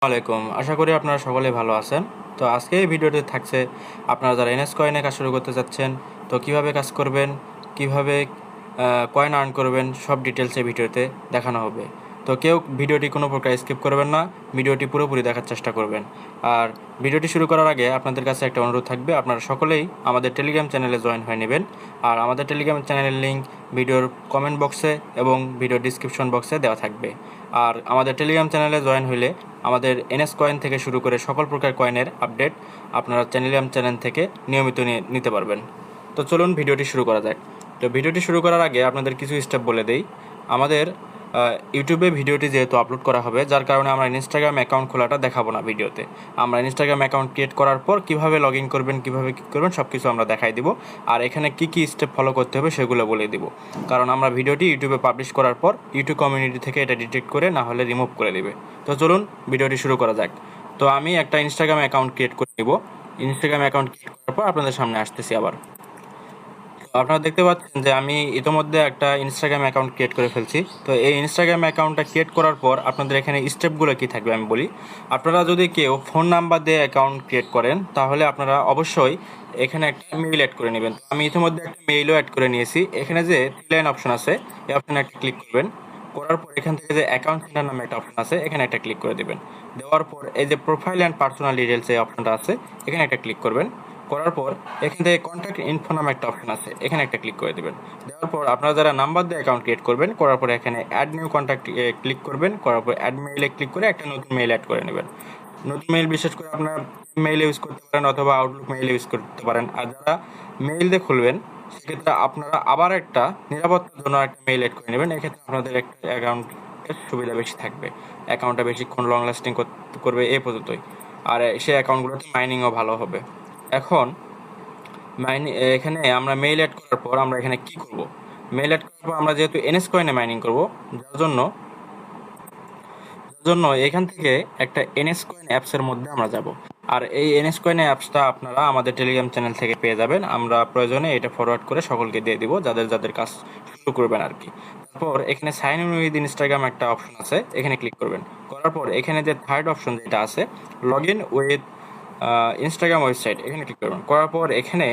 আলাইকুম। আশা করি আপনারা সকলে ভালো আছেন। তো আজকে এই ভিডিওতে থাকছে আপনারা যারা এনএস কয়েনে কাজ শুরু করতে চাচ্ছেন, তো কিভাবে কাজ করবেন, কিভাবে কয়েন আর্ন করবেন, সব ডিটেলস এই ভিডিওতে দেখানো হবে। তো কেউ ভিডিওটি কোনো প্রকার স্কিপ করবেন না, ভিডিওটি পুরোপুরি দেখার চেষ্টা করবেন। আর ভিডিওটি শুরু করার আগে আপনাদের কাছে একটা অনুরোধ থাকবে, আপনারা সকলেই আমাদের টেলিগ্রাম চ্যানেলে জয়েন হয়ে নেবেন। আর আমাদের টেলিগ্রাম চ্যানেলের লিঙ্ক ভিডিওর কমেন্ট বক্সে এবং ভিডিও ডিসক্রিপশন বক্সে দেওয়া থাকবে। আর আমাদের টেলিগ্রাম চ্যানেলে জয়েন হইলে আমাদের এনএস কয়েন থেকে শুরু করে সকল প্রকার কয়েনের আপডেট আপনারা টেলিগ্রাম চ্যানেল থেকে নিয়মিত নিতে পারবেন। তো চলুন ভিডিওটি শুরু করা যাক। তো ভিডিওটি শুরু করার আগে আপনাদের কিছু স্টেপ বলে দেই। আমাদের ইউটিউবে ভিডিওটি যেহেতু আপলোড করা হবে, যার কারণে আমরা ইনস্টাগ্রাম অ্যাকাউন্ট খোলাটা দেখাবো না ভিডিওতে। আমরা ইনস্টাগ্রাম অ্যাকাউন্ট ক্রিয়েট করার পর কীভাবে লগ ইন করবেন, কীভাবে কী করবেন সব কিছু আমরা দেখাই দিব। আর এখানে কী কী স্টেপ ফলো করতে হবে সেগুলো বলে দিব, কারণ আমরা ভিডিওটি ইউটিউবে পাবলিশ করার পর ইউটিউব কমিউনিটি থেকে এটা ডিটেক্ট করে না হলে রিমুভ করে দেবে। তো চলুন ভিডিওটি শুরু করা যাক। তো আমি একটা ইনস্টাগ্রাম অ্যাকাউন্ট ক্রিয়েট করে নিব। ইনস্টাগ্রাম অ্যাকাউন্ট ক্রিয়েট করার পর আপনাদের সামনে আসতেছি আবার। আপনারা দেখতে পাচ্ছেন যে আমি ইতিমধ্যে একটা ইনস্টাগ্রাম অ্যাকাউন্ট ক্রিয়েট করে ফেলছি। তো এই ইনস্টাগ্রাম অ্যাকাউন্টটা ক্রিয়েট করার পর আপনাদের এখানে স্টেপগুলো কী থাকবে আমি বলি। আপনারা যদি কেউ ফোন নাম্বার দিয়ে অ্যাকাউন্ট ক্রিয়েট করেন, তাহলে আপনারা অবশ্যই এখানে একটা মেইল অ্যাড করে নেবেন। আমি ইতিমধ্যে একটা মেইলও অ্যাড করে নিয়েছি। এখানে যে থ্রি লাইন অপশন আছে, এই অপশানে একটা ক্লিক করবেন। করার পর এখান থেকে যে অ্যাকাউন্ট সেন্টার নামে একটা অপশন আছে, এখানে একটা ক্লিক করে দেবেন। দেওয়ার পর এই যে প্রোফাইল অ্যান্ড পার্সোনাল ডিটেলস এই অপশনটা আছে, এখানে একটা ক্লিক করবেন। করার পর এখান থেকে কন্ট্যাক্ট ইনফো নামে একটা অপশন আছে, এখানে একটা ক্লিক করে দেবেন। দেওয়ার পর আপনারা যারা নাম্বার দিয়ে অ্যাকাউন্ট ক্রিয়েট করবেন, করার পর এখানে অ্যাড নিউ কন্ট্যাক্ট ক্লিক করবেন। করার পর অ্যাড মেইলে ক্লিক করে একটা নতুন মেইল অ্যাড করে নেবেন। নতুন মেইল বিশেষ করে আপনার মেইল ইউজ করতে পারেন অথবা আউটলুক মেইল ইউজ করতে পারেন। আর যারা মেইল দিয়ে খুলবেন, সেক্ষেত্রে আপনারা আবার একটা নিরাপত্তার জন্য একটা মেইল অ্যাড করে নেবেন। এক্ষেত্রে আপনাদের একটা অ্যাকাউন্টের সুবিধা বেশি থাকবে, অ্যাকাউন্টটা বেশিক্ষণ লং লাস্টিং করবে এই পর্যন্তই। আর সেই অ্যাকাউন্টগুলোতে মাইনিংও ভালো হবে। এখন এখানে আমরা মেইল অ্যাড করার পর আমরা এখানে কি করব, মেইল অ্যাড করার পর আমরা যেহেতু এনএস কয়েনে মাইনিং করব, যার জন্য এখান থেকে একটা এনএস কয়েন অ্যাপসের মধ্যে আমরা যাব। আর এই এনএস কয়েন অ্যাপসটা আপনারা আমাদের টেলিগ্রাম চ্যানেল থেকে পেয়ে যাবেন। আমরা প্রয়োজনে এটা ফরওয়ার্ড করে সকলকে দিয়ে দিব, যাদের যাদের কাজ শুরু করবেন আর কি। তারপর এখানে সাইন ইন উইথ ইনস্টাগ্রাম একটা অপশন আছে, এখানে ক্লিক করবেন। করার পর এখানে যে থার্ড অপশন যেটা আছে, log in with Instagram website, এখানে ক্লিক করবেন। করার পর এখানে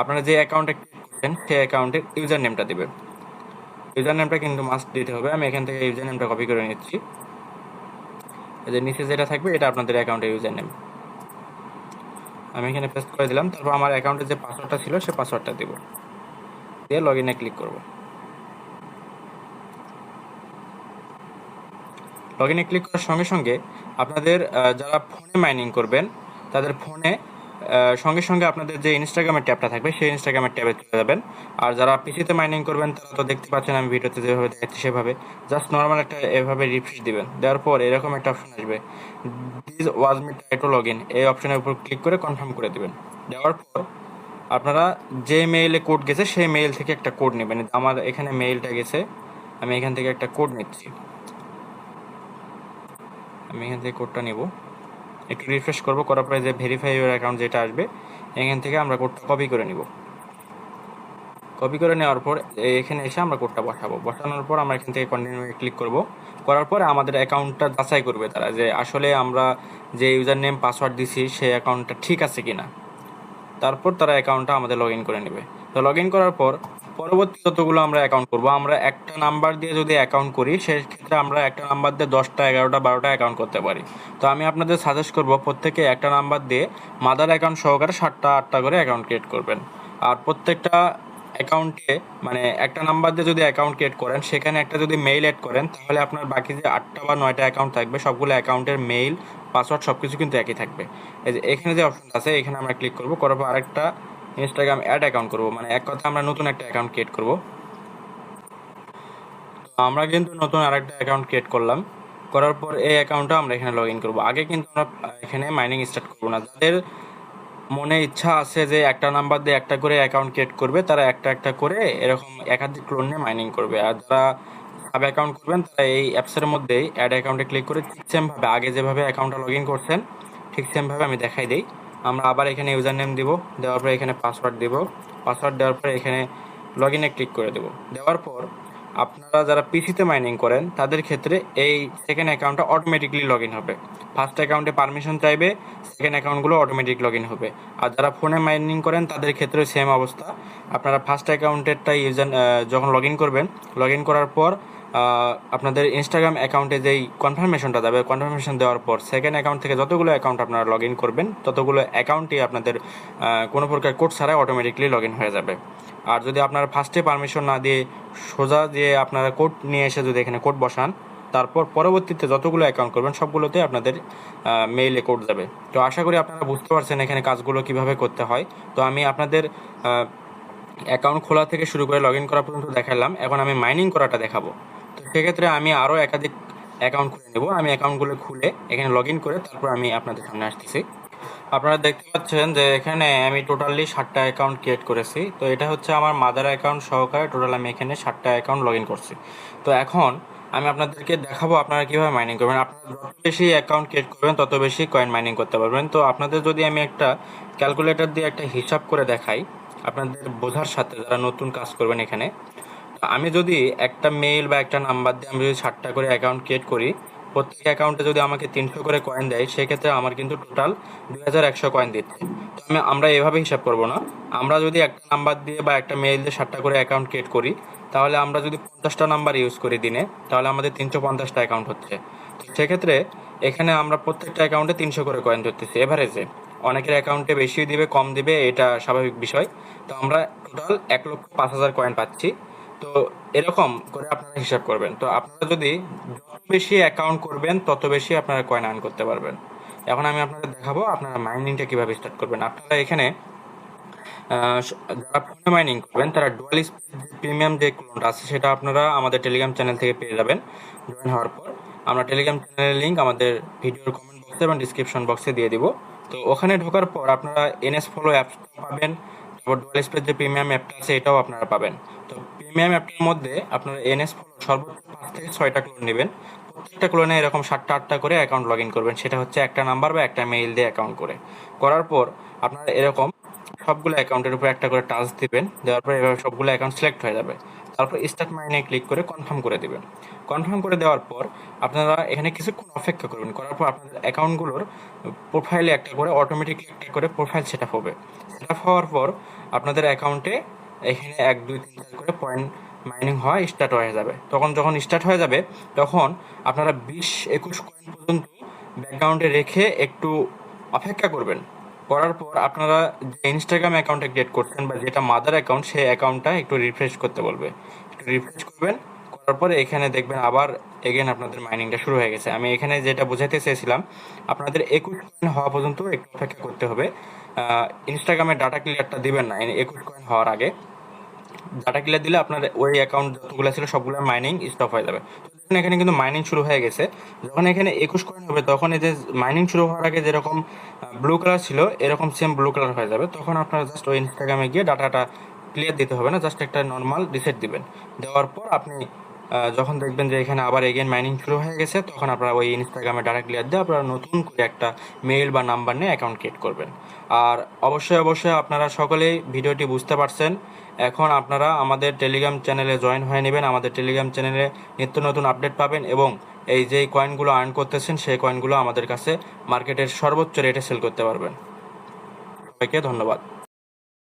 আপনারা যে অ্যাকাউন্টে ক্লিক করছেন সেই অ্যাকাউন্টের ইউজার নেমটা দেবেন। ইউজার নেমটা কিন্তু মাস্ট দিতে হবে। আমি এখান থেকে ইউজার নেমটা কপি করে নিচ্ছি। এই যে নিচে যেটা থাকবে এটা আপনাদের অ্যাকাউন্টের ইউজার নেম, আমি এখানে পেস্ট করে দিলাম। তারপর আমার অ্যাকাউন্টের যে পাসওয়ার্ডটা ছিল সে পাসওয়ার্ডটা দেব, দিয়ে লগ ইনে ক্লিক করব। লগ ইনে ক্লিক করার সঙ্গে সঙ্গে আপনাদের যারা ফোনে মাইনিং করবেন, তাদের ফোনে সঙ্গে সঙ্গে আপনাদের যে ইনস্টাগ্রামের ট্যাবটা থাকবে সেই ইনস্টাগ্রামের ট্যাবে চলে যাবেন। আর যারা পিসিতে মাইনিং করবেন তারা তো দেখতে পাচ্ছেন আমি ভিডিওতে যেভাবে দেখাচ্ছি সেভাবে জাস্ট নর্মাল একটা এভাবে রিফ্রেশ দিবেন। দেওয়ার পর এরকম একটা অপশন আসবে, this was me try to log in, এই অপশনের উপর ক্লিক করে কনফার্ম করে দেবেন। দেওয়ার পর আপনারা যে মেইলে কোড গেছে সেই মেইল থেকে একটা কোড নেবেন। আমার এখানে মেইলটা গেছে, আমি এখান থেকে একটা কোড নিচ্ছি। আমি এখান থেকে কোডটা নেব, একটু রিফ্রেশ করব। করার পরে যে ভেরিফাই ইউর অ্যাকাউন্ট যেটা আসবে, এখান থেকে আমরা কোডটা কপি করে নিব। কপি করে নেওয়ার পর এখানে এসে আমরা কোডটা বসাবো। বসানোর পর আমরা এখান থেকে কন্টিনিউ ক্লিক করব। করার পরে আমাদের অ্যাকাউন্টটা যাচাই করবে তারা, যে আসলে আমরা যে ইউজার নেম পাসওয়ার্ড দিছি সেই অ্যাকাউন্টটা ঠিক আছে কি না। তারপর তারা অ্যাকাউন্টটা আমাদের লগ ইন করে নেবে। তো লগ ইন করার পর পরবর্তী যতগুলো আমরা অ্যাকাউন্ট করব, আমরা একটা নাম্বার দিয়ে যদি অ্যাকাউন্ট করি সেক্ষেত্রে আমরা একটা নাম্বার দিয়ে 10টা 11টা 12টা অ্যাকাউন্ট করতে পারি। তো আমি আপনাদের সাজেস্ট করব প্রত্যেকে একটা নাম্বার দিয়ে মাদার অ্যাকাউন্ট সহকারে 7টা 8টা করে অ্যাকাউন্ট ক্রিয়েট করবেন। আর প্রত্যেকটা অ্যাকাউন্টে মানে একটা নাম্বার দিয়ে যদি অ্যাকাউন্ট ক্রিয়েট করেন, সেখানে একটা যদি মেইল অ্যাড করেন, তাহলে আপনার বাকি যে 8টা বা 9টা অ্যাকাউন্ট থাকবে সবগুলো অ্যাকাউন্টের মেইল পাসওয়ার্ড সব কিছু কিন্তু একই থাকবে। এই যে এখানে যে অপশন আছে এখানে আমরা ক্লিক করব। করার পর আরেকটা ইনস্টাগ্রাম অ্যাড অ্যাকাউন্ট করব, মানে এক কথা আমরা নতুন একটা অ্যাকাউন্ট ক্রিয়েট করব। তো আমরা কিন্তু নতুন আরেকটা অ্যাকাউন্ট ক্রিয়েট করলাম। করার পর এই অ্যাকাউন্টটা আমরা এখানে লগ ইন করবো। আগে কিন্তু আমরা এখানে মাইনিং স্টার্ট করবো না। যাদের মনে ইচ্ছা আছে যে একটা নাম্বার দিয়ে একটা করে অ্যাকাউন্ট ক্রিয়েট করবে, তারা একটা একটা করে এরকম একাধিক ক্লোন নিয়ে মাইনিং করবে। আর যারা সাব অ্যাকাউন্ট করবেন তারা এই অ্যাপসের মধ্যেই অ্যাড অ্যাকাউন্টে ক্লিক করে ঠিক সেমভাবে আগে যেভাবে অ্যাকাউন্টটা লগ ইন করছেন ঠিক সেমভাবে আমি দেখাই দিই। আমরা আবার এখানে ইউজার নেম দিব, দেওয়ার পরে এখানে পাসওয়ার্ড দিব। পাসওয়ার্ড দেওয়ার পরে এখানে লগ ইনে ক্লিক করে দেবো। দেওয়ার পর আপনারা যারা পিসিতে মাইনিং করেন তাদের ক্ষেত্রে এই সেকেন্ড অ্যাকাউন্টটা অটোমেটিকলি লগ ইন হবে। ফার্স্ট অ্যাকাউন্টে পারমিশন চাইবে, সেকেন্ড অ্যাকাউন্টগুলো অটোমেটিক লগ ইন হবে। আর যারা ফোনে মাইনিং করেন তাদের ক্ষেত্রে সেম অবস্থা। আপনারা ফার্স্ট অ্যাকাউন্টেরটা যখন লগ ইন করবেন, লগ ইন করার পর আপনাদের ইনস্টাগ্রাম অ্যাকাউন্টে যেই কনফার্মেশনটা যাবে, কনফার্মেশন দেওয়ার পর সেকেন্ড অ্যাকাউন্ট থেকে যতগুলো অ্যাকাউন্ট আপনারা লগ ইন করবেন ততগুলো অ্যাকাউন্টই আপনাদের কোনো প্রকার কোড ছাড়াই অটোমেটিকলি লগ ইন হয়ে যাবে। আর যদি আপনারা ফার্স্টে পারমিশন না দিয়ে সোজা দিয়ে আপনারা কোড নিয়ে এসে যদি এখানে কোড বসান, তারপর পরবর্তীতে যতগুলো অ্যাকাউন্ট করবেন সবগুলোতে আপনাদের মেইলে কোড যাবে। তো আশা করি আপনারা বুঝতে পারছেন এখানে কাজগুলো কিভাবে করতে হয়। তো আমি আপনাদের অ্যাকাউন্ট খোলা থেকে শুরু করে লগ ইন করা পর্যন্ত দেখালাম। এখন আমি মাইনিং করাটা দেখাবো। তো সেক্ষেত্রে আমি আরও একাধিক অ্যাকাউন্ট খুলে নেব। আমি অ্যাকাউন্টগুলো খুলে এখানে লগ ইন করে তারপর আমি আপনাদের সামনে আসতেছি। আপনারা দেখতে পাচ্ছেন যে এখানে আমি টোটালি 7টা অ্যাকাউন্ট ক্রিয়েট করেছি। তো এটা হচ্ছে আমার মাদার অ্যাকাউন্ট সহকারে টোটাল আমি এখানে 7টা অ্যাকাউন্ট লগ ইন করছি। তো এখন আমি আপনাদেরকে দেখাবো আপনারা কীভাবে মাইনিং করবেন। আপনারা যত বেশি অ্যাকাউন্ট ক্রিয়েট করবেন তত বেশি কয়েন মাইনিং করতে পারবেন। তো আপনাদের যদি আমি একটা ক্যালকুলেটর দিয়ে একটা হিসাব করে দেখাই আপনাদের বোঝার সাথে, যারা নতুন কাজ করবেন এখানে, আমি যদি একটা মেইল বা একটা নাম্বার দিয়ে আমি যদি 7টা করে অ্যাকাউন্ট ক্রিয়েট করি, প্রত্যেক অ্যাকাউন্টে যদি আমাকে 300 করে কয়েন দেয়, সেক্ষেত্রে আমার কিন্তু টোটাল 2100 কয়েন দিচ্ছে। তো আমরা এভাবে হিসাব করব না। আমরা যদি একটা নাম্বার দিয়ে বা একটা মেইল দিয়ে 7টা করে অ্যাকাউন্ট ক্রিয়েট করি, তাহলে আমরা যদি 50টা নাম্বার ইউজ করি দিনে, তাহলে আমাদের 350টা অ্যাকাউন্ট হচ্ছে। তো সেক্ষেত্রে এখানে আমরা প্রত্যেকটা অ্যাকাউন্টে 300 করে কয়েন ধরতেছি এভারেজে। অনেকের অ্যাকাউন্টে বেশি দিবে, কম দিবে, এটা স্বাভাবিক বিষয়। তো আমরা টোটাল 1,05,000 কয়েন পাচ্ছি। তো এরকম করে আপনারা হিসাব করবেন। তো আপনারা যদি যত বেশি অ্যাকাউন্ট করবেন তত বেশি আপনারা কয়েন আর্ন করতে পারবেন। এখন আমি আপনাদের দেখাবো আপনারা মাইনিংটা কিভাবে স্টার্ট করবেন। আপনারা এখানে যারা ফোনে মাইনিং করবেন তারা ডুয়াল স্পেস প্রিমিয়াম যে ক্লোনটা আছে সেটা আপনারা আমাদের টেলিগ্রাম চ্যানেল থেকে পেয়ে যাবেন। জয়েন হওয়ার পর আমরা টেলিগ্রাম চ্যানেলের লিঙ্ক আমাদের ভিডিওর কমেন্ট বক্সে এবং ডিসক্রিপশন বক্সে দিয়ে দিব। তো ওখানে ঢোকার পর আপনারা এনএস ফলো অ্যাপসটা পাবেন, তারপর ডুয়াল স্পেস যে প্রিমিয়াম অ্যাপটা আছে এটাও আপনারা পাবেন। তো প্রিমিয়াম অ্যাপটার মধ্যে আপনারা এনএস ফলো সর্বোচ্চ 5 থেকে 6টা ক্লোন নেবেন। প্রত্যেকটা ক্লোনে এরকম 7টা 8টা করে অ্যাকাউন্ট লগ ইন করবেন। সেটা হচ্ছে একটা নাম্বার বা একটা মেইল দিয়ে অ্যাকাউন্ট করে করার পর আপনারা এরকম সবগুলো অ্যাকাউন্টের উপর একটা করে টাচ দিবেন। দেওয়ার পর এভাবে সবগুলো অ্যাকাউন্ট সিলেক্ট হয়ে যাবে। তারপর স্টার্ট মাইনে ক্লিক করে কনফার্ম করে দিবেন। কনফার্ম করে দেওয়ার পর আপনারা এখানে কিছুক্ষণ অপেক্ষা করবেন। করার পর আপনাদের অ্যাকাউন্টগুলোর প্রোফাইলে একটা করে অটোমেটিকলি একটা করে প্রোফাইল সেট আপ হবে। সেট আপ হওয়ার পর আপনাদের অ্যাকাউন্টে এখানে 1 2 3 4 করে পয়েন্ট মাইনিং হওয়া স্টার্ট হয়ে যাবে। যখন স্টার্ট হয়ে যাবে তখন আপনারা 20-21 কয়েন পর্যন্ত ব্যাকগ্রাউন্ডে রেখে একটু অপেক্ষা করবেন। করার পর আপনারা যে ইনস্টাগ্রাম অ্যাকাউন্টে ক্রিয়েট করছেন বা যেটা মাদার অ্যাকাউন্ট, সেই অ্যাকাউন্টটা একটু রিফ্রেশ করতে বলবে। একটু রিফ্রেশ করবেন, করার পরে এখানে দেখবেন আবার এগেন আপনাদের মাইনিংটা শুরু হয়ে গেছে। আমি এখানে যেটা বোঝাতে চেয়েছিলাম, আপনাদের 21 কয়েন হওয়া পর্যন্ত একটু অপেক্ষা করতে হবে। ইনস্টাগ্রামের ডাটা ক্লিয়ারটা দিবেন না 21 কয়েন হওয়ার আগে। ডাটা ক্লিয়ার দিলে আপনার ওই অ্যাকাউন্ট যতগুলো ছিল সবগুলো মাইনিং স্টপ হয়ে যাবে। তো এখানে কিন্তু মাইনিং শুরু হয়ে গেছে। যখন এখানে 21 কয়েন হবে তখন এই যে মাইনিং শুরু হওয়ার আগে যেরকম ব্লু কালার ছিল এরকম সেম ব্লু কালার হয়ে যাবে। তখন আপনারা জাস্ট ওই ইনস্টাগ্রামে গিয়ে ডাটাটা ক্লিয়ার দিতে হবে না, জাস্ট একটা নর্মাল রিসেট দিবেন। দেওয়ার পর আপনি যখন দেখবেন যে এখানে আবার এগেন মাইনিং শুরু হয়ে গেছে তখন আপনারা ওই ইনস্টাগ্রামে ডাটা ক্লিয়ার দিয়ে আপনারা নতুন করে একটা মেইল বা নাম্বার নিয়ে অ্যাকাউন্ট ক্রিয়েট করবেন। আর অবশ্যই আপনারা সকলেই ভিডিওটি বুঝতে পারছেন। এখন আপনারা আমাদের টেলিগ্রাম চ্যানেলে জয়েন হয়ে নেবেন। আমাদের টেলিগ্রাম চ্যানেলে নিত্য নতুন আপডেট পাবেন এবং এই যে কয়েনগুলো আর্ন করতেছেন সেই কয়েনগুলো আমাদের কাছে মার্কেটের সর্বোচ্চ রেটে সেল করতে পারবেন। সবাইকে ধন্যবাদ।